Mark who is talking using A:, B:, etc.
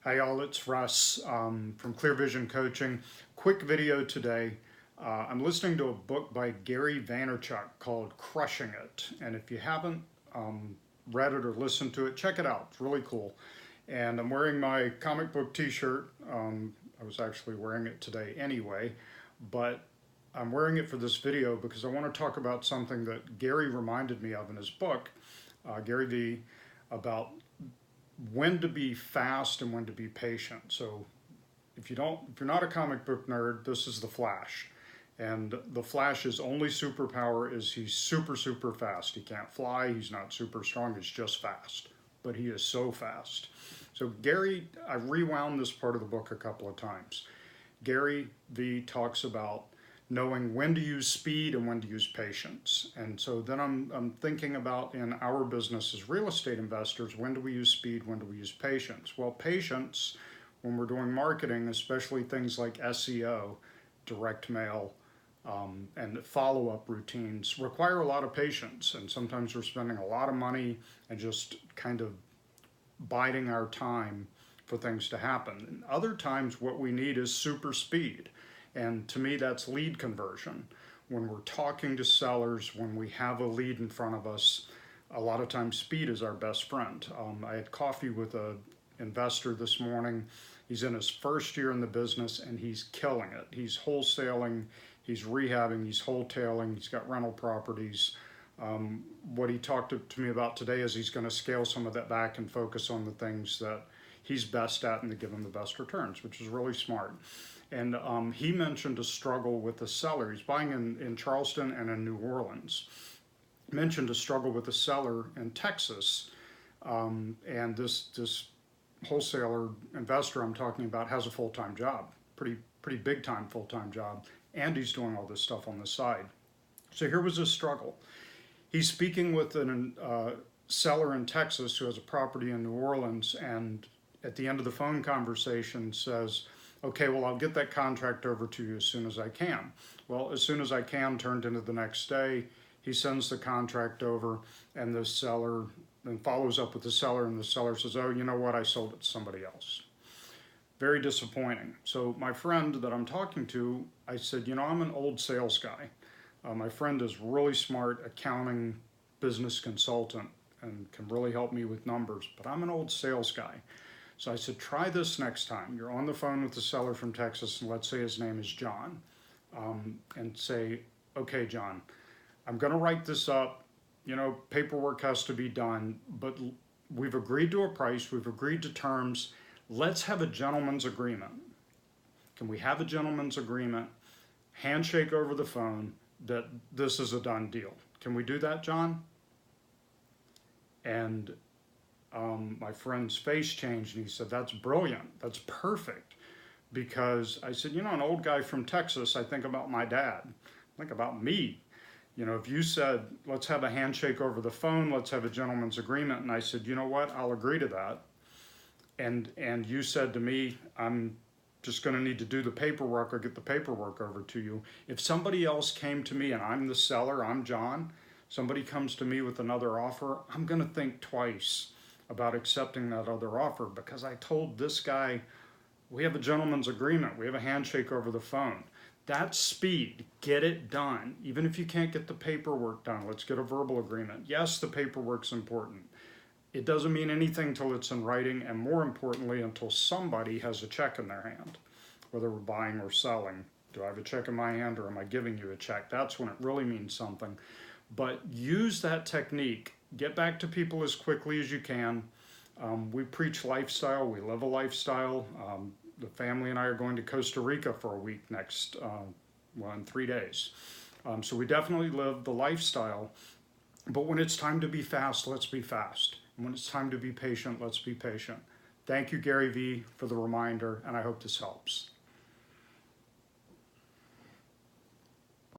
A: Hi y'all, it's Russ from Clear Vision Coaching. Quick video today. I'm listening to a book by Gary Vaynerchuk called Crushing It. And if you haven't read it or listened to it, check it out. It's really cool. And I'm wearing my comic book t-shirt. I was actually wearing it today anyway, but I'm wearing it for this video because I want to talk about something that Gary reminded me of in his book, Gary V, about when to be fast and when to be patient. So if you're not a comic book nerd, this is the Flash. And the Flash's only superpower is he's super fast. He can't fly, he's not super strong, he's just fast. But he is so fast. So Gary, I rewound this part of the book a couple of times. Gary V talks about knowing when to use speed and when to use patience. And so then I'm thinking about in our business as real estate investors, when do we use speed, when do we use patience? Well, patience, when we're doing marketing, especially things like SEO, direct mail, and follow-up routines, require a lot of patience. And sometimes we're spending a lot of money and just kind of biding our time for things to happen. And other times what we need is super speed. And to me, that's lead conversion. When we're talking to sellers, when we have a lead in front of us, a lot of times speed is our best friend. I had coffee with an investor this morning. He's in his first year in the business and he's killing it. He's wholesaling, he's rehabbing, he's wholetailing, he's got rental properties. What he talked to me about today is he's going to scale some of that back and focus on the things that he's best at and to give him the best returns, which is really smart. And he mentioned a struggle with the seller. He's buying in Charleston and in New Orleans. Mentioned a struggle with the seller in Texas. And this wholesaler investor I'm talking about has a full-time job, pretty big time full-time job, and he's doing all this stuff on the side. So here was his struggle. He's speaking with a seller in Texas who has a property in New Orleans, and at the end of the phone conversation says, okay, well, I'll get that contract over to you as soon as I can. Well, as soon as I can turned into the next day. He sends the contract over, and the seller then follows up with the seller, and the seller says, oh, you know what, I sold it to somebody else. Very disappointing. So my friend that I'm talking to, I said, you know, I'm an old sales guy. My friend is really smart, accounting, business consultant, and can really help me with numbers, but I'm an old sales guy. So I said, try this next time. You're on the phone with the seller from Texas, and let's say his name is John, and say, okay, John, I'm going to write this up. You know, paperwork has to be done, but we've agreed to a price. We've agreed to terms. Let's have a gentleman's agreement. Can we have a gentleman's agreement, handshake over the phone, that this is a done deal? Can we do that, John? And my friend's face changed and he said, that's brilliant, that's perfect. Because I said, you know, an old guy from Texas, I think about my dad, I think about me. You know, if you said, let's have a handshake over the phone, let's have a gentleman's agreement, and I said, you know what, I'll agree to that. And you said to me, I'm just going to need to do the paperwork or get the paperwork over to you. If somebody else came to me and I'm the seller, I'm John, somebody comes to me with another offer, I'm going to think twice about accepting that other offer because I told this guy, we have a gentleman's agreement, we have a handshake over the phone. That's speed. Get it done. Even if you can't get the paperwork done, let's get a verbal agreement. Yes, the paperwork's important. It doesn't mean anything till it's in writing, and more importantly, until somebody has a check in their hand, whether we're buying or selling. Do I have a check in my hand or am I giving you a check? That's when it really means something. But use that technique. Get back to people as quickly as you can. We preach lifestyle. We live a lifestyle. The family and I are going to Costa Rica for a week next, in 3 days. So we definitely live the lifestyle. But when it's time to be fast, let's be fast. And when it's time to be patient, let's be patient. Thank you, Gary V, for the reminder, and I hope this helps.